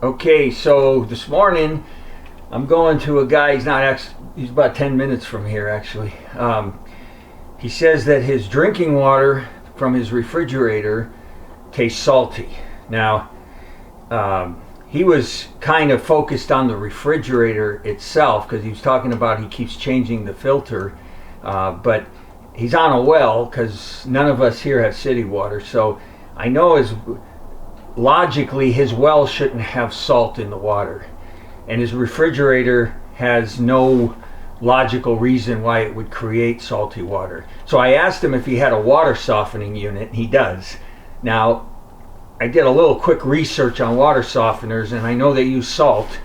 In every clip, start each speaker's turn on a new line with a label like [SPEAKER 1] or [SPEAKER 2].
[SPEAKER 1] Okay, so this morning I'm going to a guy. He's about 10 minutes from here actually. He says that his drinking water from his refrigerator tastes salty. Now, he was kind of focused on the refrigerator itself because he was talking about he keeps changing the filter, but he's on a well because none of us here have city water. So I know logically his well shouldn't have salt in the water, and his refrigerator has no logical reason why it would create salty water. So I asked him if he had a water softening unit, and he does. Now, I did a little quick research on water softeners, and I know they use salt.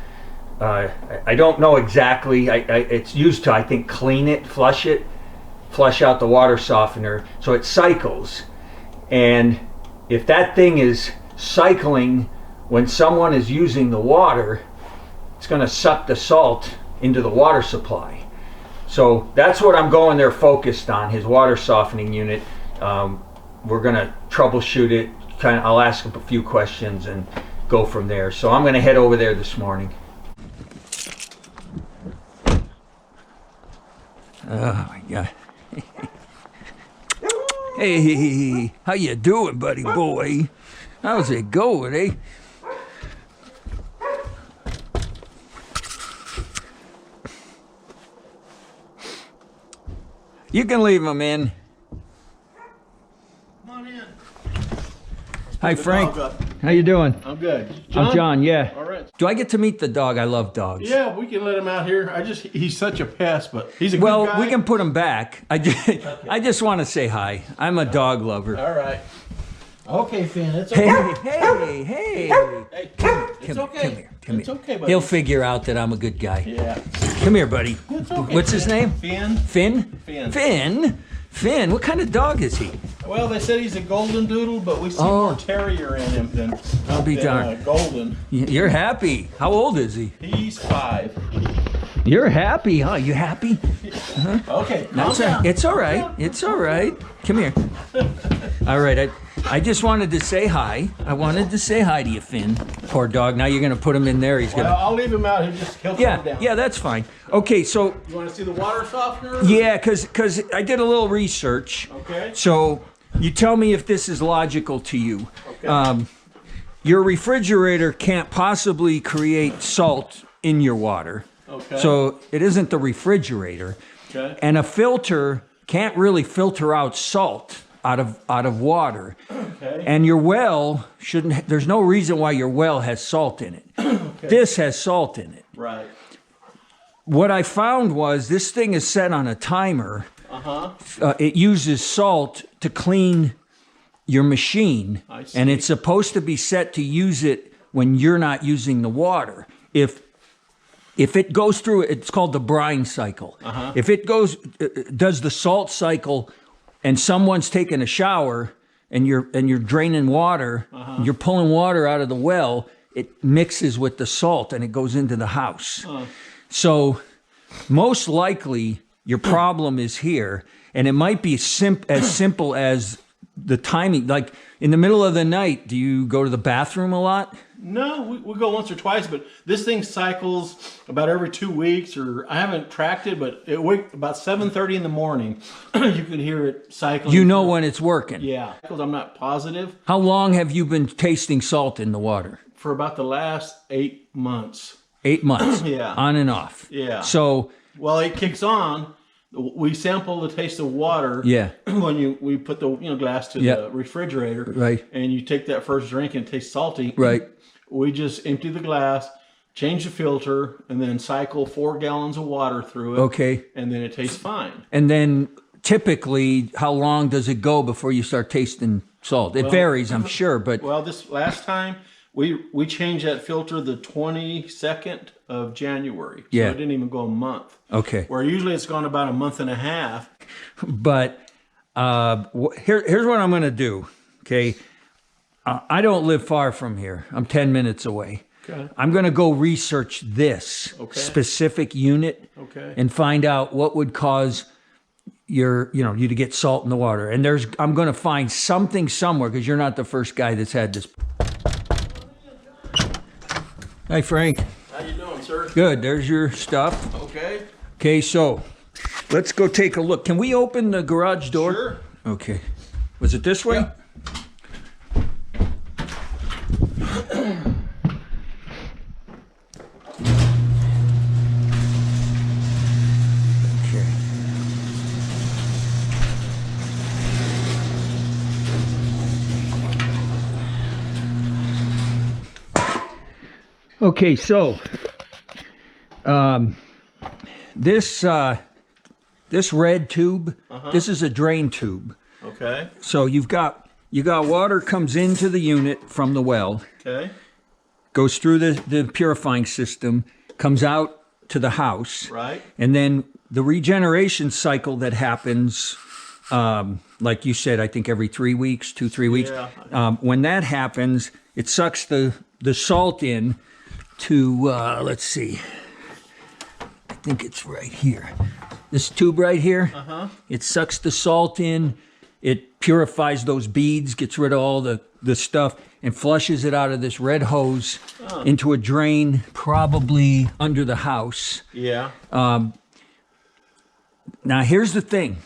[SPEAKER 1] I don't know exactly. It's used to, I think, clean it, flush out the water softener, so it cycles. And if that thing is cycling when someone is using the water, it's going to suck the salt into the water supply. So that's what I'm going there focused on, his water softening unit. We're going to troubleshoot it. I'll ask him a few questions and go from there. So I'm going to head over there this morning. Oh my God. Hey, how you doing, buddy boy? How's it going, eh? You can leave him in.
[SPEAKER 2] Come on in.
[SPEAKER 1] Hi, Frank. How you doing?
[SPEAKER 2] I'm good.
[SPEAKER 1] John? I'm John, yeah.
[SPEAKER 2] All right.
[SPEAKER 1] Do I get to meet the dog? I love dogs.
[SPEAKER 2] Yeah, we can let him out here. He's such a pest, but he's a good guy.
[SPEAKER 1] Well, we can put him back. I just want to say hi. I'm a dog lover.
[SPEAKER 2] All right. Okay, Finn, it's okay.
[SPEAKER 1] Hey.
[SPEAKER 2] It's okay.
[SPEAKER 1] Come
[SPEAKER 2] It's
[SPEAKER 1] here.
[SPEAKER 2] okay, buddy.
[SPEAKER 1] He'll figure out that I'm a good guy.
[SPEAKER 2] Yeah.
[SPEAKER 1] Come here, buddy.
[SPEAKER 2] It's okay.
[SPEAKER 1] What's his name?
[SPEAKER 2] Finn.
[SPEAKER 1] Finn? Finn? What kind of dog is he?
[SPEAKER 2] Well, they said he's a golden doodle, but we see more terrier in him than,
[SPEAKER 1] I'll be darned.
[SPEAKER 2] Golden.
[SPEAKER 1] You're happy. How old is he?
[SPEAKER 2] He's 5.
[SPEAKER 1] You're happy, huh? You happy?
[SPEAKER 2] Okay,
[SPEAKER 1] That's
[SPEAKER 2] calm down.
[SPEAKER 1] It's all right. It's all right. Come here. All right. I just wanted to say hi. I wanted to say hi to you, Finn. Poor dog. Now you're going to put him in there. He's going to...
[SPEAKER 2] Well, I'll leave him out. He'll calm down.
[SPEAKER 1] Yeah, that's fine. Okay, so...
[SPEAKER 2] You want to see the water softener?
[SPEAKER 1] Yeah, because I did a little research.
[SPEAKER 2] Okay.
[SPEAKER 1] So you tell me if this is logical to you.
[SPEAKER 2] Okay.
[SPEAKER 1] Your refrigerator can't possibly create salt in your water.
[SPEAKER 2] Okay.
[SPEAKER 1] So it isn't the refrigerator.
[SPEAKER 2] Okay.
[SPEAKER 1] And a filter can't really filter out salt out of water.
[SPEAKER 2] Okay.
[SPEAKER 1] And your well shouldn't, there's no reason why your well has salt in it.
[SPEAKER 2] Okay.
[SPEAKER 1] This has salt in it.
[SPEAKER 2] Right.
[SPEAKER 1] What I found was this thing is set on a timer.
[SPEAKER 2] Uh-huh.
[SPEAKER 1] It uses salt to clean your machine.
[SPEAKER 2] I see.
[SPEAKER 1] And it's supposed to be set to use it when you're not using the water. If it goes through, it's called the brine cycle.
[SPEAKER 2] Uh-huh.
[SPEAKER 1] If it does the salt cycle, and someone's taking a shower, and you're draining water, you're pulling water out of the well, it mixes with the salt and it goes into the house. So most likely your problem is here, and it might be as simple as the timing. Like in the middle of the night, do you go to the bathroom a lot?
[SPEAKER 2] No, we go once or twice, but this thing cycles about every 2 weeks, or I haven't tracked it, but about 7:30 in the morning, you can hear it cycling.
[SPEAKER 1] You know when it's working?
[SPEAKER 2] Yeah, because I'm not positive.
[SPEAKER 1] How long have you been tasting salt in the water?
[SPEAKER 2] For about the last 8 months.
[SPEAKER 1] 8 months?
[SPEAKER 2] Yeah.
[SPEAKER 1] On and off?
[SPEAKER 2] Yeah.
[SPEAKER 1] So...
[SPEAKER 2] Well, it kicks on. We sample the taste of water.
[SPEAKER 1] Yeah.
[SPEAKER 2] When we put the glass to the refrigerator.
[SPEAKER 1] Right.
[SPEAKER 2] And you take that first drink and it tastes salty.
[SPEAKER 1] Right.
[SPEAKER 2] We just empty the glass, change the filter, and then cycle 4 gallons of water through it.
[SPEAKER 1] Okay.
[SPEAKER 2] And then it tastes fine.
[SPEAKER 1] And then typically, how long does it go before you start tasting salt? It varies, I'm sure, but...
[SPEAKER 2] Well, this last time, we changed that filter the 22nd of January. So it didn't even go a month.
[SPEAKER 1] Okay.
[SPEAKER 2] Where usually it's gone about a month and a half.
[SPEAKER 1] But here's what I'm going to do, okay? I don't live far from here. I'm 10 minutes away.
[SPEAKER 2] Okay. I'm
[SPEAKER 1] going to go research this specific unit and find out what would cause you to get salt in the water. And I'm going to find something somewhere, because you're not the first guy that's had this. Hi, Frank.
[SPEAKER 2] How you doing, sir?
[SPEAKER 1] Good. There's your stuff.
[SPEAKER 2] Okay.
[SPEAKER 1] Okay, so let's go take a look. Can we open the garage door?
[SPEAKER 2] Sure.
[SPEAKER 1] Okay. Was it this way?
[SPEAKER 2] Yep.
[SPEAKER 1] Okay. Okay, so this red tube, this is a drain tube.
[SPEAKER 2] Okay.
[SPEAKER 1] So you got water comes into the unit from the well,
[SPEAKER 2] Okay.
[SPEAKER 1] goes through the purifying system, comes out to the house,
[SPEAKER 2] Right.
[SPEAKER 1] and then the regeneration cycle that happens, like you said, I think every 3 weeks, 2-3 weeks.
[SPEAKER 2] Yeah.
[SPEAKER 1] When that happens, it sucks the salt in to let's see. I think it's right here. This tube right here. It sucks the salt in. It purifies those beads, gets rid of all the stuff, and flushes it out of this red hose into a drain, probably under the house.
[SPEAKER 2] Yeah.
[SPEAKER 1] Now, here's the thing.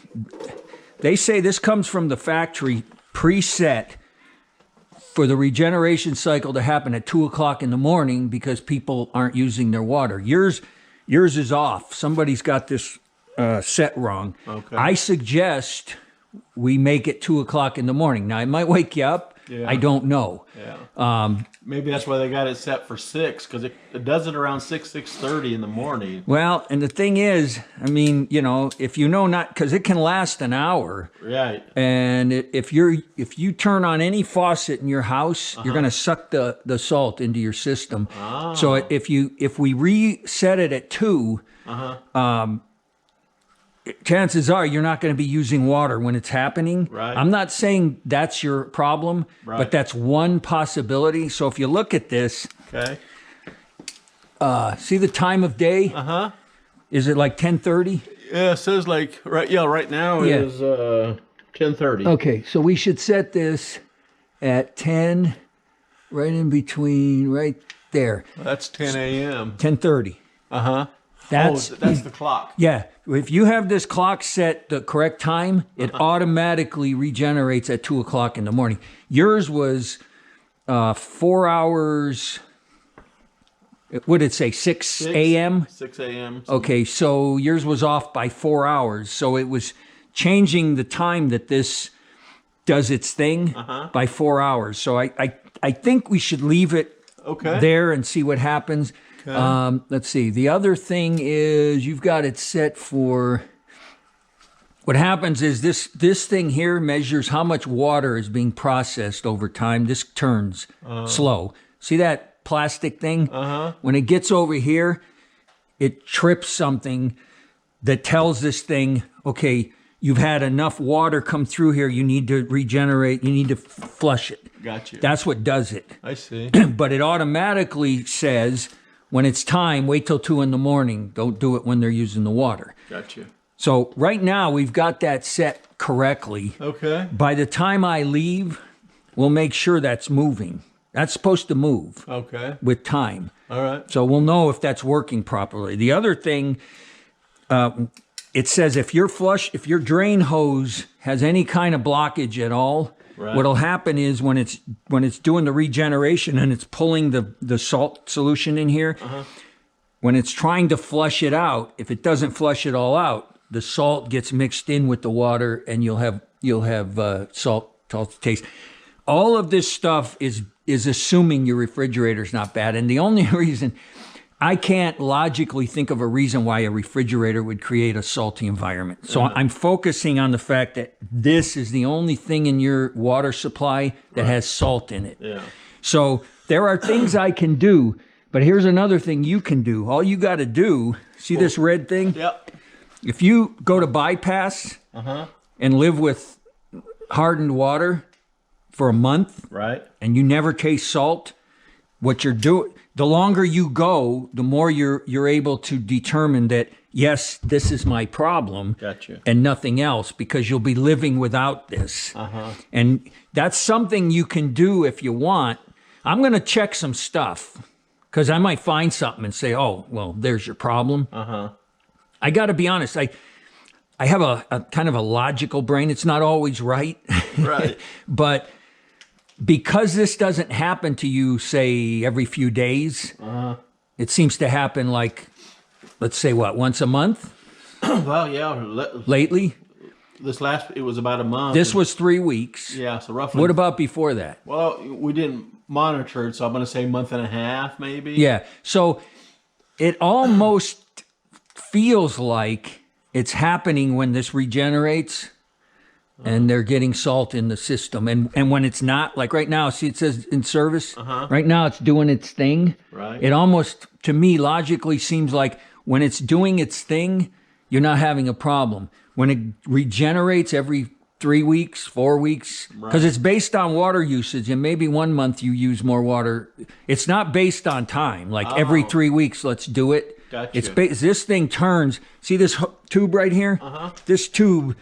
[SPEAKER 1] They say this comes from the factory preset for the regeneration cycle to happen at 2 o'clock in the morning because people aren't using their water. Yours is off. Somebody's got this set wrong.
[SPEAKER 2] Okay.
[SPEAKER 1] I suggest we make it 2 o'clock in the morning. Now, it might wake you up.
[SPEAKER 2] Yeah.
[SPEAKER 1] I don't know.
[SPEAKER 2] Yeah. Maybe that's why they got it set for 6, because it does it around 6:30 in the morning.
[SPEAKER 1] Well, and the thing is, I mean, if you know not, because it can last an hour.
[SPEAKER 2] Right.
[SPEAKER 1] And if you turn on any faucet in your house, you're going to suck the salt into your system. So if we reset it at 2, chances are you're not going to be using water when it's happening.
[SPEAKER 2] Right.
[SPEAKER 1] I'm not saying that's your problem,
[SPEAKER 2] Right.
[SPEAKER 1] but that's one possibility. So if you look at this,
[SPEAKER 2] Okay.
[SPEAKER 1] see the time of day? Is it like 10:30?
[SPEAKER 2] Yeah, it says like right now
[SPEAKER 1] Yeah.
[SPEAKER 2] is 10:30.
[SPEAKER 1] Okay, so we should set this at 10, right in between, right there,
[SPEAKER 2] That's 10 a.m.
[SPEAKER 1] 10:30.
[SPEAKER 2] That's the clock.
[SPEAKER 1] Yeah, if you have this clock set the correct time, it automatically regenerates at 2 o'clock in the morning. Yours was 4 hours, what did it say, 6 a.m.?
[SPEAKER 2] 6 a.m.
[SPEAKER 1] Okay, so yours was off by 4 hours. So it was changing the time that this does its thing by 4 hours. So I think we should leave it
[SPEAKER 2] Okay.
[SPEAKER 1] there and see what happens. Let's see. The other thing is you've got it set for. What happens is this thing here measures how much water is being processed over time. This turns slow. See that plastic thing? When it gets over here, it trips something that tells this thing, okay, you've had enough water come through here. You need to regenerate. You need to flush it.
[SPEAKER 2] Gotcha.
[SPEAKER 1] That's what does it.
[SPEAKER 2] I see.
[SPEAKER 1] But it automatically says, when it's time, wait till 2 in the morning. Don't do it when they're using the water.
[SPEAKER 2] Gotcha.
[SPEAKER 1] So right now, we've got that set correctly.
[SPEAKER 2] Okay.
[SPEAKER 1] By the time I leave, we'll make sure that's moving. That's supposed to move
[SPEAKER 2] Okay.
[SPEAKER 1] with time.
[SPEAKER 2] All right.
[SPEAKER 1] So we'll know if that's working properly. The other thing, it says if your drain hose has any kind of blockage at all,
[SPEAKER 2] Right.
[SPEAKER 1] what'll happen is when it's doing the regeneration and it's pulling the salt solution in here, when it's trying to flush it out, if it doesn't flush it all out, the salt gets mixed in with the water and you'll have salt taste. All of this stuff is assuming your refrigerator's not bad, and the only reason I can't logically think of a reason why a refrigerator would create a salty environment. So I'm focusing on the fact that this is the only thing in your water supply that has salt in it.
[SPEAKER 2] Yeah.
[SPEAKER 1] So there are things I can do, but here's another thing you can do. All you got to do, see this red thing?
[SPEAKER 2] Yep.
[SPEAKER 1] If you go to bypass and live with hardened water for a month
[SPEAKER 2] Right.
[SPEAKER 1] and you never taste salt, what you're doing, the longer you go, the more you're able to determine that, yes, this is my problem
[SPEAKER 2] Gotcha.
[SPEAKER 1] and nothing else, because you'll be living without this. And that's something you can do if you want. I'm going to check some stuff because I might find something and say, oh, well, there's your problem. I got to be honest. I have a kind of a logical brain. It's not always right.
[SPEAKER 2] Right.
[SPEAKER 1] But because this doesn't happen to you, say, every few days, it seems to happen like, let's say, what, once a month?
[SPEAKER 2] Well, yeah.
[SPEAKER 1] Lately?
[SPEAKER 2] It was about a month.
[SPEAKER 1] This was 3 weeks.
[SPEAKER 2] Yeah, so roughly.
[SPEAKER 1] What about before that?
[SPEAKER 2] Well, we didn't monitor it, so I'm going to say month and a half, maybe.
[SPEAKER 1] Yeah. So it almost feels like it's happening when this regenerates and they're getting salt in the system. And when it's not, like right now, see, it says in service. Right now it's doing its thing.
[SPEAKER 2] Right.
[SPEAKER 1] It almost, to me, logically seems like when it's doing its thing, you're not having a problem. When it regenerates every 3 weeks, 4 weeks, because it's based on water usage, and maybe 1 month you use more water. It's not based on time, like every 3 weeks, let's do it.
[SPEAKER 2] Gotcha.
[SPEAKER 1] It's this thing turns. See this tube right here? This tube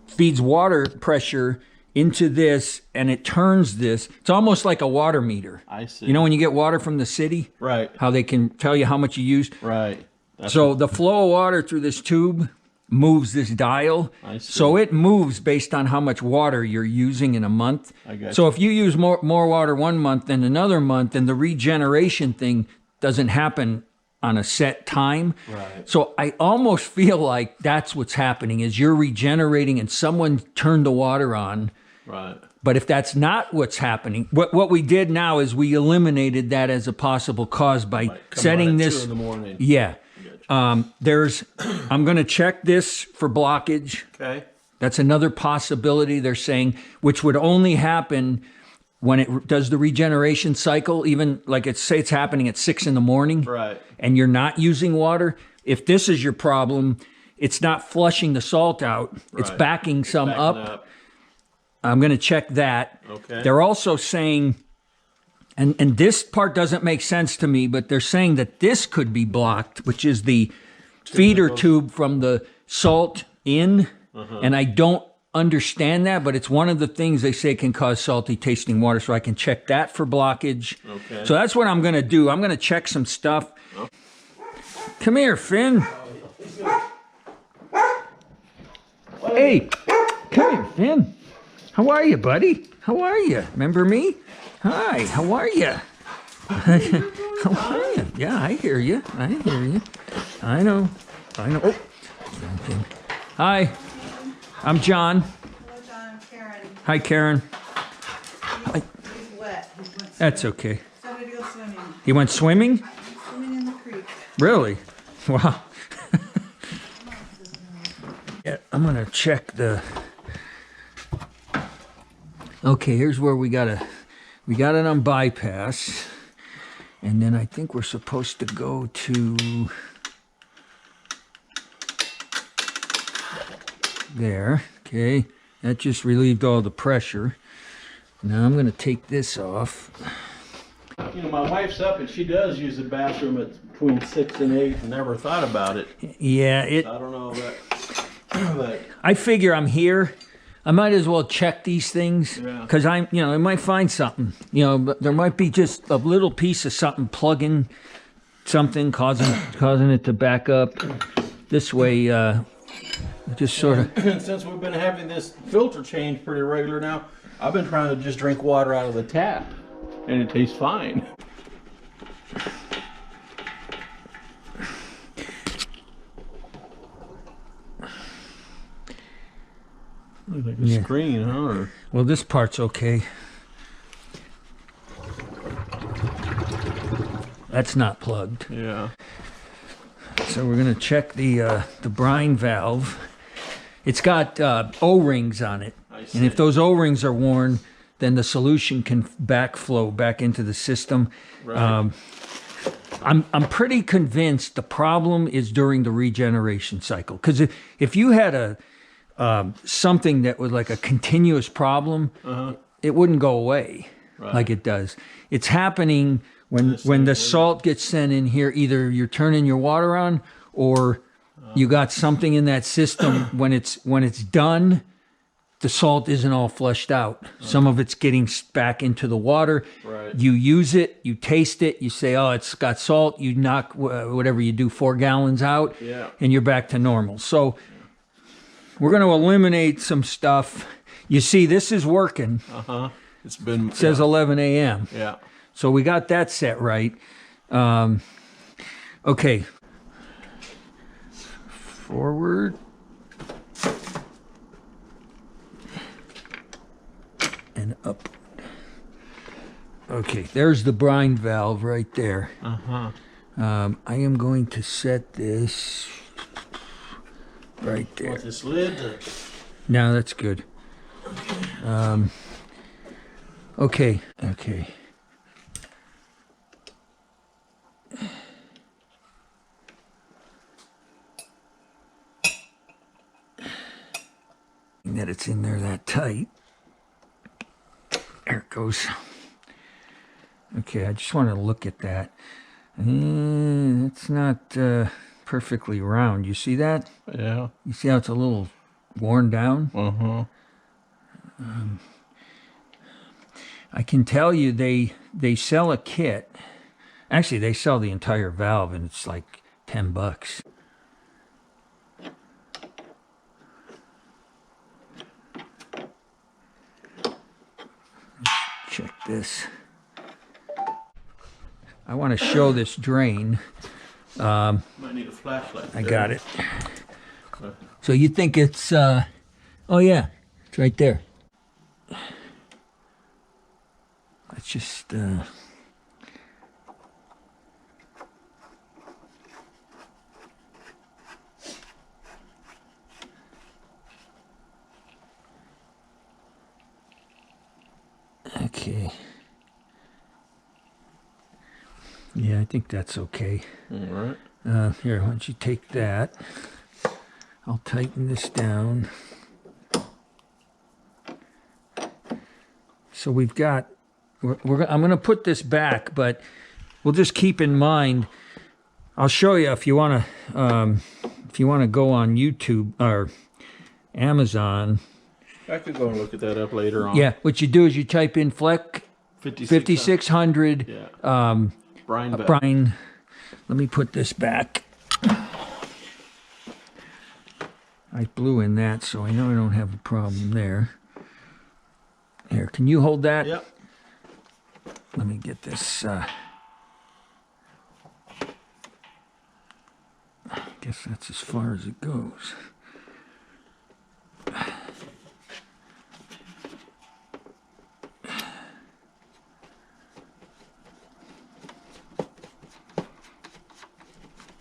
[SPEAKER 1] feeds water pressure into this, and it turns this. It's almost like a water meter.
[SPEAKER 2] I see.
[SPEAKER 1] You know when you get water from the city?
[SPEAKER 2] Right.
[SPEAKER 1] How they can tell you how much you used?
[SPEAKER 2] Right.
[SPEAKER 1] So the flow of water through this tube moves this dial.
[SPEAKER 2] I see.
[SPEAKER 1] So it moves based on how much water you're using in a month.
[SPEAKER 2] I got
[SPEAKER 1] So if you use more water 1 month than another month, then the regeneration thing doesn't happen on a set time.
[SPEAKER 2] Right.
[SPEAKER 1] So I almost feel like that's what's happening is you're regenerating and someone turned the water on.
[SPEAKER 2] Right.
[SPEAKER 1] But if that's not what's happening, what we did now is we eliminated that as a possible cause by setting this.
[SPEAKER 2] 2 in the morning.
[SPEAKER 1] Yeah. I'm going to check this for blockage.
[SPEAKER 2] Okay.
[SPEAKER 1] That's another possibility they're saying, which would only happen when it does the regeneration cycle, even like say it's happening at 6 in the morning.
[SPEAKER 2] Right.
[SPEAKER 1] And you're not using water. If this is your problem, it's not flushing the salt out. It's
[SPEAKER 2] Right.
[SPEAKER 1] backing some
[SPEAKER 2] Backing
[SPEAKER 1] up. I'm going to check that.
[SPEAKER 2] Okay.
[SPEAKER 1] They're also saying, and this part doesn't make sense to me, but they're saying that this could be blocked, which is the feeder tube from the salt in. And I don't understand that, but it's one of the things they say can cause salty tasting water, so I can check that for blockage.
[SPEAKER 2] Okay.
[SPEAKER 1] So that's what I'm going to do. I'm going to check some stuff. Come here, Finn. Hey, come here, Finn. How are you, buddy? How are you? Remember me? Hi, how are you? How are you? Yeah, I hear you. I hear you. I know. Oh. Okay. Hi, I'm John.
[SPEAKER 3] Hello, John. Karen.
[SPEAKER 1] Hi, Karen.
[SPEAKER 3] He's wet. He went
[SPEAKER 1] That's okay.
[SPEAKER 3] Somebody to go swimming.
[SPEAKER 1] He went swimming?
[SPEAKER 3] Swimming in the creek.
[SPEAKER 1] Really? Wow. Yeah, I'm gonna check the. Okay, here's where we got it on bypass, and then I think we're supposed to go to there. Okay, that just relieved all the pressure. Now I'm gonna take this off.
[SPEAKER 2] You know, my wife's up and she does use the bathroom at between 6 and 8 and never thought about it.
[SPEAKER 1] Yeah,
[SPEAKER 2] I don't know but
[SPEAKER 1] I figure I'm here. I might as well check these things because I might find something. But there might be just a little piece of something plugging something, causing it to back up. This way, just sort of.
[SPEAKER 2] Since we've been having this filter change pretty regular now, I've been trying to just drink water out of the tap, and it tastes fine. Looks like a screen, huh? Or...
[SPEAKER 1] Well, this part's okay. That's not plugged.
[SPEAKER 2] Yeah.
[SPEAKER 1] So we're gonna check the brine valve. It's got O-rings on it, and if those O-rings are worn, then the solution can backflow back into the system.
[SPEAKER 2] Right.
[SPEAKER 1] I'm pretty convinced the problem is during the regeneration cycle. Because if you had something that was like a continuous problem, it wouldn't go away like it does. It's happening when the salt gets sent in here. Either you're turning your water on, or you got something in that system when it's done. the salt isn't all flushed out. Some of it's getting back into the water.
[SPEAKER 2] Right.
[SPEAKER 1] You use it, you taste it, you say, oh, it's got salt. You knock whatever you do, 4 gallons out, and you're back to normal. So we're going to eliminate some stuff. You see, this is working.
[SPEAKER 2] It's been.
[SPEAKER 1] It says 11 a.m.
[SPEAKER 2] Yeah.
[SPEAKER 1] So we got that set right. Okay. Forward. And up. Okay, there's the brine valve right there. I am going to set this right there.
[SPEAKER 2] Want this lid?
[SPEAKER 1] No, that's good. Okay. That it's in there that tight. There it goes. Okay, I just want to look at that. It's not perfectly round. You see that?
[SPEAKER 2] Yeah.
[SPEAKER 1] You see how it's a little worn down? I can tell you they sell a kit. Actually, they sell the entire valve, and it's like $10. Check this. I want to show this drain.
[SPEAKER 2] Might need a flashlight.
[SPEAKER 1] I got it. So you think it's, oh yeah, it's right there. Let's just, okay. Yeah, I think that's okay.
[SPEAKER 2] All right.
[SPEAKER 1] Here, why don't you take that? I'll tighten this down. So we've got, I'm going to put this back, but we'll just keep in mind, I'll show you if you want to go on YouTube or Amazon.
[SPEAKER 2] I could go and look at that up later on.
[SPEAKER 1] Yeah, what you do is you type in Fleck 5600
[SPEAKER 2] brine valve.
[SPEAKER 1] brine. Let me put this back. I blew in that, so I know I don't have a problem there. Here, can you hold that?
[SPEAKER 2] Yep.
[SPEAKER 1] Let me get this. I guess that's as far as it goes.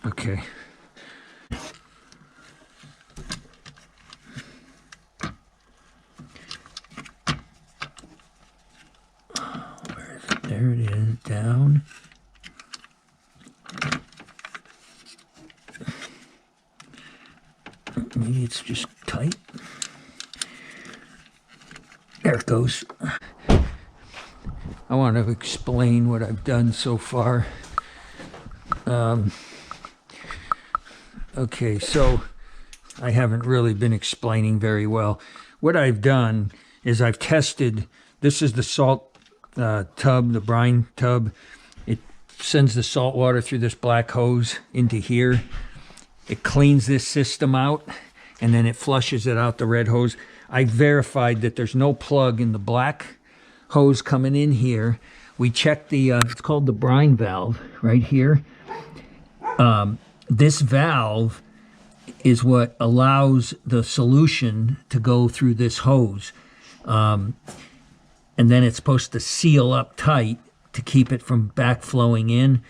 [SPEAKER 1] Okay. Where is it? There it is, down. Maybe it's just tight. There it goes. I want to explain what I've done so far. Okay, so I haven't really been explaining very well. What I've done is I've tested, this is the salt tub, the brine tub. It sends the salt water through this black hose into here. It cleans this system out, and then it flushes it out the red hose. I verified that there's no plug in the black hose coming in here. We checked the, it's called the brine valve right here. This valve is what allows the solution to go through this hose. And then it's supposed to seal up tight to keep it from backflowing in.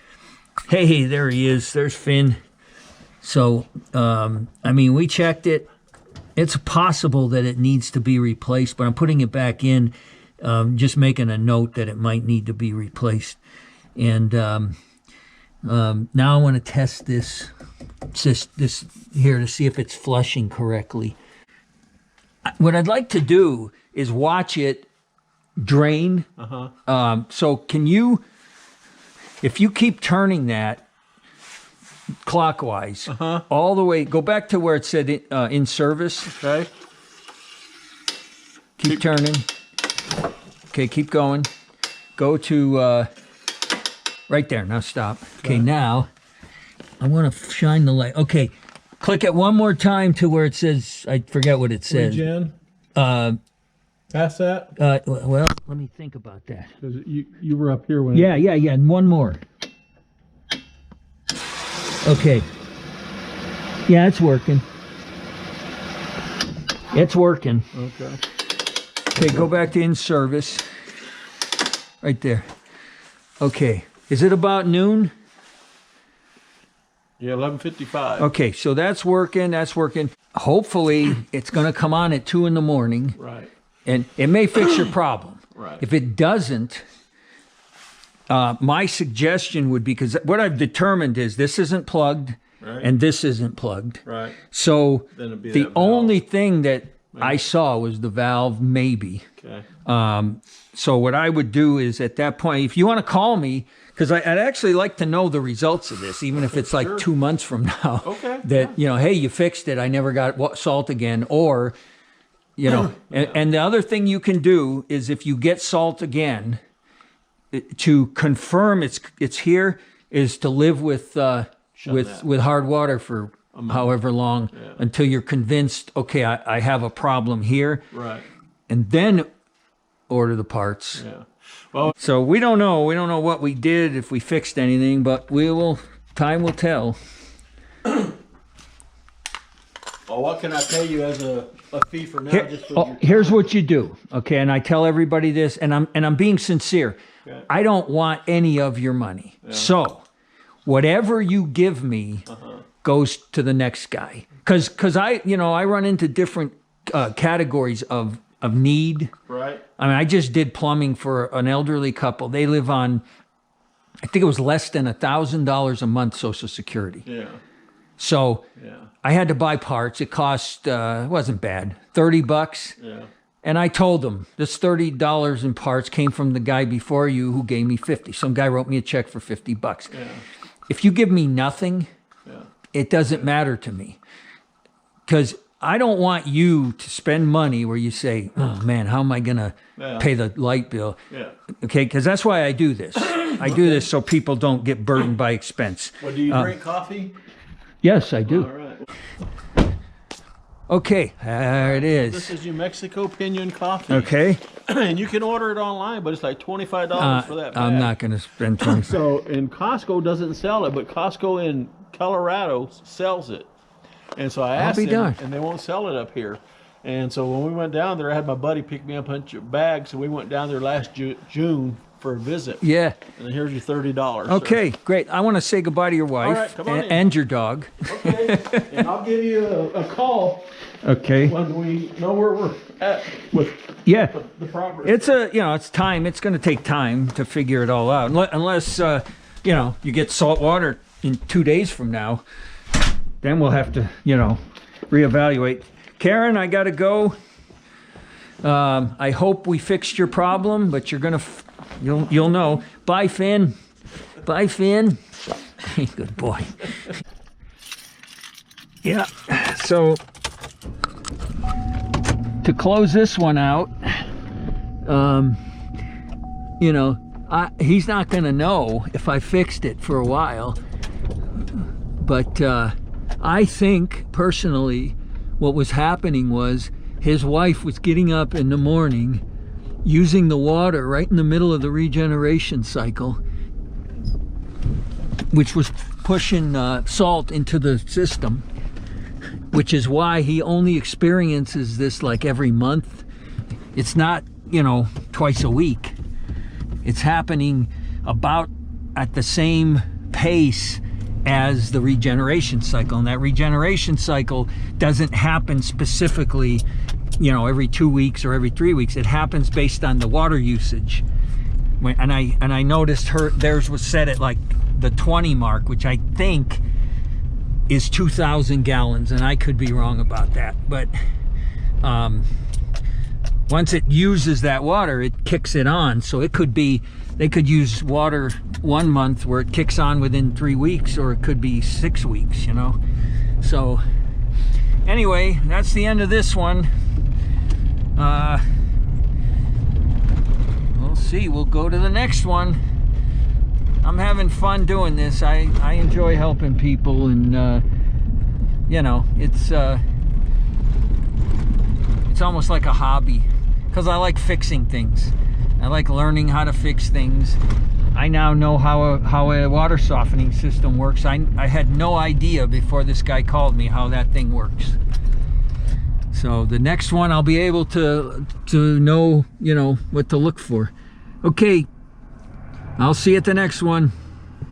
[SPEAKER 1] Hey, there he is. There's Finn. So, I mean, we checked it. It's possible that it needs to be replaced, but I'm putting it back in, just making a note that it might need to be replaced. And now I want to test this here to see if it's flushing correctly. What I'd like to do is watch it drain. So can you, if you keep turning that clockwise, all the way, go back to where it said in service.
[SPEAKER 2] Okay.
[SPEAKER 1] Keep turning. Okay, keep going. Go to right there. Now stop. Okay, now I want to shine the light. Okay, click it one more time to where it says, I forget what it says.
[SPEAKER 2] Regen? Past that?
[SPEAKER 1] Well, let me think about that.
[SPEAKER 2] Because you were up here when...
[SPEAKER 1] Yeah, and one more. Okay. Yeah, it's working. It's working.
[SPEAKER 2] Okay.
[SPEAKER 1] Okay, go back to in service. Right there. Okay. Is it about noon?
[SPEAKER 2] Yeah, 11:55.
[SPEAKER 1] Okay, so that's working. Hopefully, it's going to come on at 2 in the morning.
[SPEAKER 2] Right.
[SPEAKER 1] And it may fix your problem.
[SPEAKER 2] Right.
[SPEAKER 1] If it doesn't, my suggestion would be, because what I've determined is this isn't plugged and this isn't plugged.
[SPEAKER 2] Right.
[SPEAKER 1] So
[SPEAKER 2] Then it'd be
[SPEAKER 1] the
[SPEAKER 2] that valve.
[SPEAKER 1] only thing that I saw was the valve, maybe.
[SPEAKER 2] Okay.
[SPEAKER 1] So what I would do is at that point, if you want to call me, because I'd actually like to know the results of this, even if it's like
[SPEAKER 2] Sure.
[SPEAKER 1] 2 months from now.
[SPEAKER 2] Okay,
[SPEAKER 1] That, hey, you fixed it. I never got salt again. Or, and the other thing you can do is if you get salt again, to confirm it's here, is to live with hard water for however long until you're convinced, okay, I have a problem here.
[SPEAKER 2] Right.
[SPEAKER 1] And then order the parts.
[SPEAKER 2] Yeah. Well,
[SPEAKER 1] So we don't know. We don't know what we did, if we fixed anything, but time will tell.
[SPEAKER 2] well, what can I pay you as a fee for now? Just for your
[SPEAKER 1] Here's what you do, okay? And I tell everybody this, and I'm being sincere.
[SPEAKER 2] Okay.
[SPEAKER 1] I don't want any of your money. So whatever you give me goes to the next guy. Because I run into different categories of need.
[SPEAKER 2] Right.
[SPEAKER 1] I mean, I just did plumbing for an elderly couple. They live on, I think it was less than $1,000 a month Social Security.
[SPEAKER 2] Yeah.
[SPEAKER 1] So
[SPEAKER 2] Yeah.
[SPEAKER 1] I had to buy parts. It cost, it wasn't bad, $30.
[SPEAKER 2] Yeah.
[SPEAKER 1] And I told them, this $30 in parts came from the guy before you who gave me 50. Some guy wrote me a check for $50.
[SPEAKER 2] Yeah.
[SPEAKER 1] If you give me nothing, it doesn't matter to me. Because I don't want you to spend money where you say, oh man, how am I going to pay the light bill?
[SPEAKER 2] Yeah.
[SPEAKER 1] Okay, because that's why I do this. I do this so people don't get burdened by expense.
[SPEAKER 2] Well, do you drink coffee?
[SPEAKER 1] Yes, I do.
[SPEAKER 2] All right.
[SPEAKER 1] Okay, there it
[SPEAKER 2] This
[SPEAKER 1] is.
[SPEAKER 2] is New Mexico Pinion Coffee.
[SPEAKER 1] Okay,
[SPEAKER 2] And you can order it online, but it's like $25 for that bag.
[SPEAKER 1] I'm not going to spend 20.
[SPEAKER 2] So, and Costco doesn't sell it, but Costco in Colorado sells it. And so I asked
[SPEAKER 1] be
[SPEAKER 2] them,
[SPEAKER 1] darned.
[SPEAKER 2] and they won't sell it up here. And so when we went down there, I had my buddy pick me up a bunch of bags. So we went down there last June for a visit.
[SPEAKER 1] Yeah.
[SPEAKER 2] And here's your $30.
[SPEAKER 1] Okay, great. I want to say goodbye to your wife
[SPEAKER 2] right, come on in.
[SPEAKER 1] and your dog.
[SPEAKER 2] Okay. And I'll give you a call
[SPEAKER 1] Okay.
[SPEAKER 2] when we know where we're at with
[SPEAKER 1] Yeah.
[SPEAKER 2] the progress.
[SPEAKER 1] It's time. It's going to take time to figure it all out. Unless, you get salt water in 2 days from now, then we'll have to, reevaluate. Karen, I got to go. I hope we fixed your problem, but you're going to, you'll know. Bye, Finn. Bye, Finn. Good boy. Yeah. So to close this one out, he's not going to know if I fixed it for a while. But I think, personally, what was happening was his wife was getting up in the morning, using the water right in the middle of the regeneration cycle, which was pushing salt into the system, which is why he only experiences this like every month. It's not, twice a week. It's happening about at the same pace as the regeneration cycle. And that regeneration cycle doesn't happen specifically, every 2 weeks or every 3 weeks. It happens based on the water usage. And I noticed theirs was set at like the 20 mark, which I think is 2,000 gallons, and I could be wrong about that. But once it uses that water, it kicks it on. So it could be, they could use water 1 month where it kicks on within 3 weeks, or it could be 6 weeks, So anyway, that's the end of this one. see. We'll go to the next one. I'm having fun doing this. I enjoy helping people, and you know, it's almost like a hobby, because I like fixing things. I like learning how to fix things. I now know how a water softening system works. I had no idea before this guy called me how that thing works. So the next one I'll be able to know, you know, what to look for. Okay, I'll see you at the next one.